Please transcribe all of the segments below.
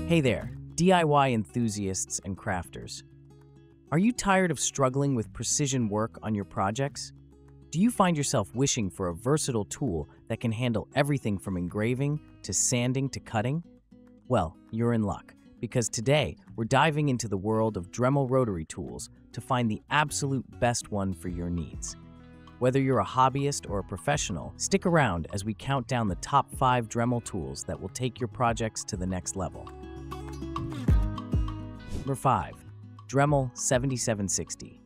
Hey there, DIY enthusiasts and crafters. Are you tired of struggling with precision work on your projects? Do you find yourself wishing for a versatile tool that can handle everything from engraving to sanding to cutting? Well, you're in luck, because today we're diving into the world of Dremel rotary tools to find the absolute best one for your needs. Whether you're a hobbyist or a professional, stick around as we count down the top 5 Dremel tools that will take your projects to the next level. Number 5. Dremel 7760.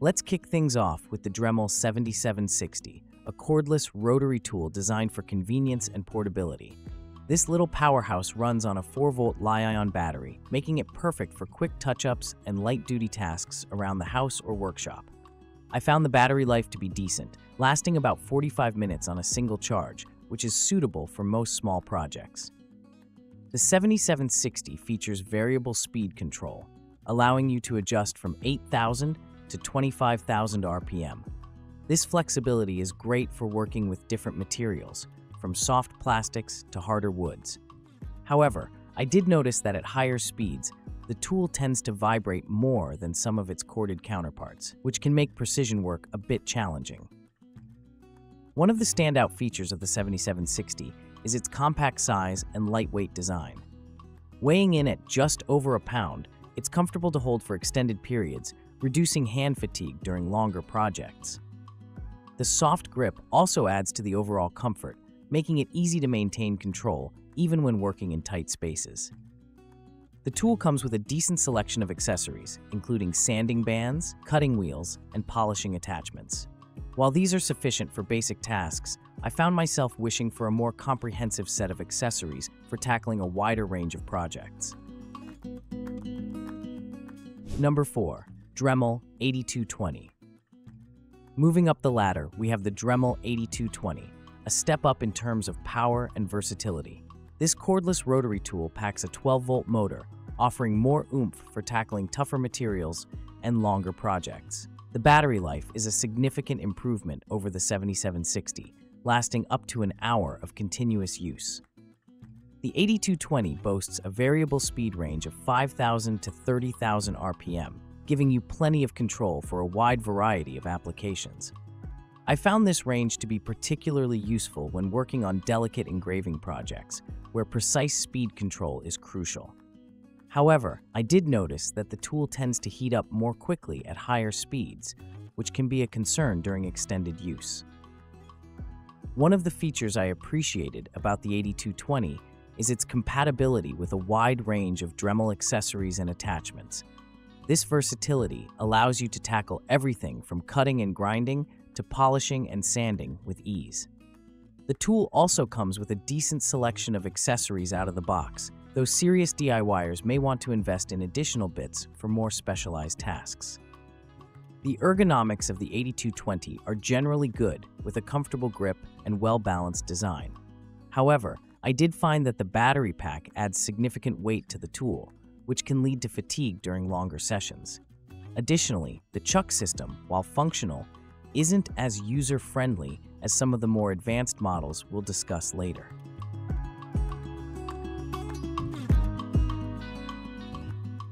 Let's kick things off with the Dremel 7760, a cordless rotary tool designed for convenience and portability. This little powerhouse runs on a 4-volt Li-ion battery, making it perfect for quick touch-ups and light-duty tasks around the house or workshop. I found the battery life to be decent, lasting about 45 minutes on a single charge, which is suitable for most small projects. The 7760 features variable speed control, allowing you to adjust from 8,000 to 25,000 RPM. This flexibility is great for working with different materials, from soft plastics to harder woods. However, I did notice that at higher speeds, the tool tends to vibrate more than some of its corded counterparts, which can make precision work a bit challenging. One of the standout features of the 7760 is its compact size and lightweight design. Weighing in at just over a pound, it's comfortable to hold for extended periods, reducing hand fatigue during longer projects. The soft grip also adds to the overall comfort, making it easy to maintain control even when working in tight spaces. The tool comes with a decent selection of accessories, including sanding bands, cutting wheels, and polishing attachments. While these are sufficient for basic tasks, I found myself wishing for a more comprehensive set of accessories for tackling a wider range of projects. Number 4. Dremel 8220. Moving up the ladder, we have the Dremel 8220, a step up in terms of power and versatility. This cordless rotary tool packs a 12-volt motor, offering more oomph for tackling tougher materials and longer projects. The battery life is a significant improvement over the 7760, lasting up to an hour of continuous use. The 8220 boasts a variable speed range of 5,000 to 30,000 RPM, giving you plenty of control for a wide variety of applications. I found this range to be particularly useful when working on delicate engraving projects, where precise speed control is crucial. However, I did notice that the tool tends to heat up more quickly at higher speeds, which can be a concern during extended use. One of the features I appreciated about the 8220 is its compatibility with a wide range of Dremel accessories and attachments. This versatility allows you to tackle everything from cutting and grinding to polishing and sanding with ease. The tool also comes with a decent selection of accessories out of the box, though serious DIYers may want to invest in additional bits for more specialized tasks. The ergonomics of the 8220 are generally good, with a comfortable grip and well-balanced design. However, I did find that the battery pack adds significant weight to the tool, which can lead to fatigue during longer sessions. Additionally, the chuck system, while functional, isn't as user-friendly as some of the more advanced models we'll discuss later.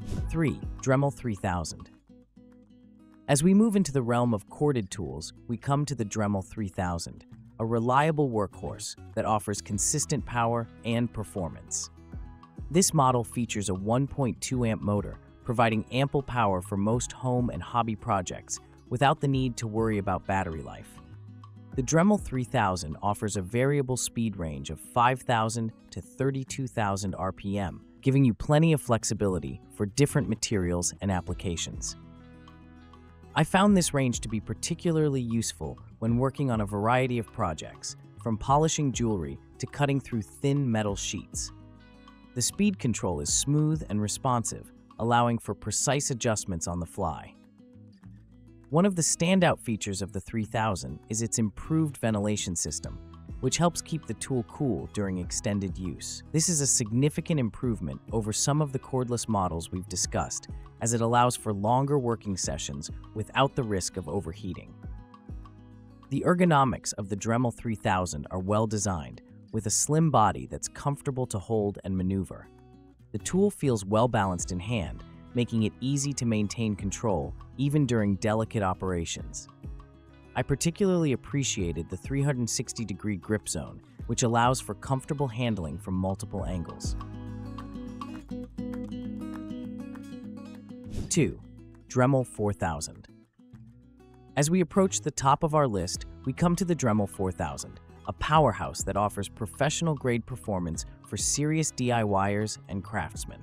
Number 3. Dremel 3000. As we move into the realm of corded tools, we come to the Dremel 3000, a reliable workhorse that offers consistent power and performance. This model features a 1.2 amp motor, providing ample power for most home and hobby projects without the need to worry about battery life. The Dremel 3000 offers a variable speed range of 5,000 to 32,000 RPM, giving you plenty of flexibility for different materials and applications. I found this range to be particularly useful when working on a variety of projects, from polishing jewelry to cutting through thin metal sheets. The speed control is smooth and responsive, allowing for precise adjustments on the fly. One of the standout features of the 3000 is its improved ventilation system, which helps keep the tool cool during extended use. This is a significant improvement over some of the cordless models we've discussed, as it allows for longer working sessions without the risk of overheating. The ergonomics of the Dremel 3000 are well designed, with a slim body that's comfortable to hold and maneuver. The tool feels well balanced in hand, making it easy to maintain control even during delicate operations. I particularly appreciated the 360-degree grip zone, which allows for comfortable handling from multiple angles. 2. Dremel 4000. As we approach the top of our list, we come to the Dremel 4000, a powerhouse that offers professional-grade performance for serious DIYers and craftsmen.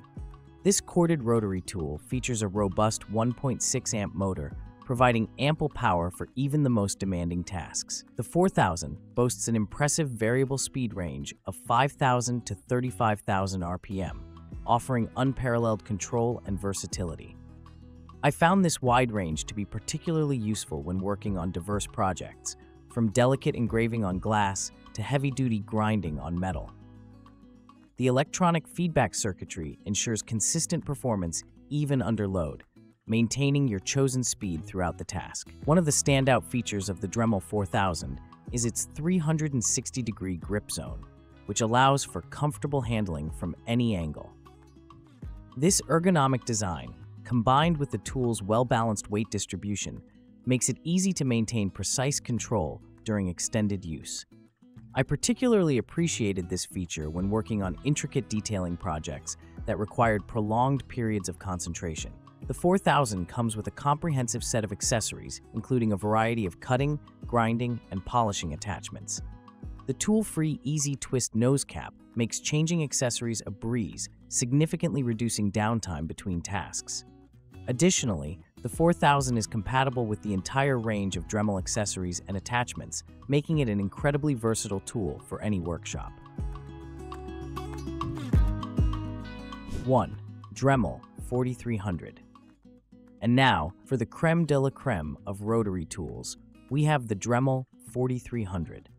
This corded rotary tool features a robust 1.6-amp motor, providing ample power for even the most demanding tasks. The 4000 boasts an impressive variable speed range of 5,000 to 35,000 RPM, offering unparalleled control and versatility. I found this wide range to be particularly useful when working on diverse projects, from delicate engraving on glass to heavy-duty grinding on metal. The electronic feedback circuitry ensures consistent performance even under load, maintaining your chosen speed throughout the task. One of the standout features of the Dremel 4000 is its 360-degree grip zone, which allows for comfortable handling from any angle. This ergonomic design, combined with the tool's well-balanced weight distribution, makes it easy to maintain precise control during extended use. I particularly appreciated this feature when working on intricate detailing projects that required prolonged periods of concentration. The 4000 comes with a comprehensive set of accessories, including a variety of cutting, grinding, and polishing attachments. The tool-free Easy Twist nose cap makes changing accessories a breeze, significantly reducing downtime between tasks. Additionally, the 4000 is compatible with the entire range of Dremel accessories and attachments, making it an incredibly versatile tool for any workshop. 1. Dremel 4300. And now, for the creme de la creme of rotary tools, we have the Dremel 4300.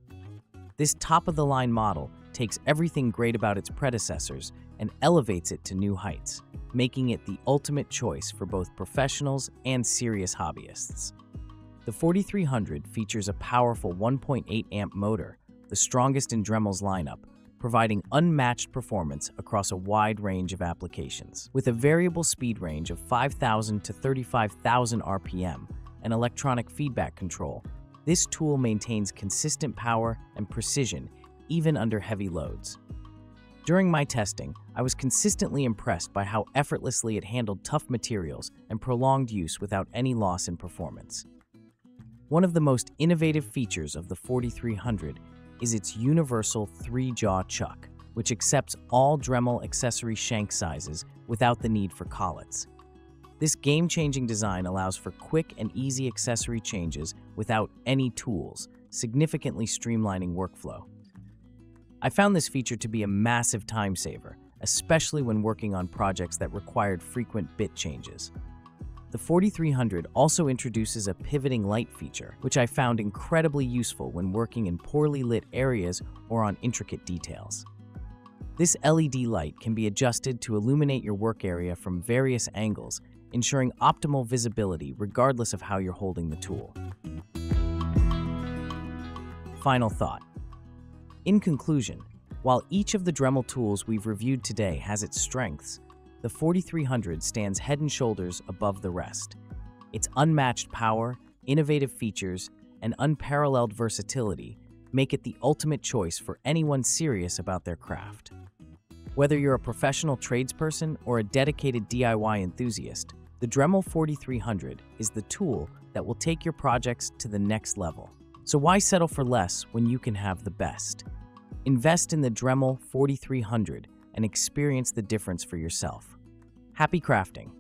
This top-of-the-line model takes everything great about its predecessors and elevates it to new heights, making it the ultimate choice for both professionals and serious hobbyists. The 4300 features a powerful 1.8-amp motor, the strongest in Dremel's lineup, providing unmatched performance across a wide range of applications. With a variable speed range of 5,000 to 35,000 RPM and electronic feedback control, this tool maintains consistent power and precision even under heavy loads. During my testing, I was consistently impressed by how effortlessly it handled tough materials and prolonged use without any loss in performance. One of the most innovative features of the 4300 is its universal 3-jaw chuck, which accepts all Dremel accessory shank sizes without the need for collets. This game-changing design allows for quick and easy accessory changes without any tools, significantly streamlining workflow. I found this feature to be a massive time saver, especially when working on projects that required frequent bit changes. The 4300 also introduces a pivoting light feature, which I found incredibly useful when working in poorly lit areas or on intricate details. This LED light can be adjusted to illuminate your work area from various angles, ensuring optimal visibility regardless of how you're holding the tool. Final thought. In conclusion, while each of the Dremel tools we've reviewed today has its strengths, the 4300 stands head and shoulders above the rest. Its unmatched power, innovative features, and unparalleled versatility make it the ultimate choice for anyone serious about their craft. Whether you're a professional tradesperson or a dedicated DIY enthusiast, the Dremel 4300 is the tool that will take your projects to the next level. So why settle for less when you can have the best? Invest in the Dremel 4300 and experience the difference for yourself. Happy crafting!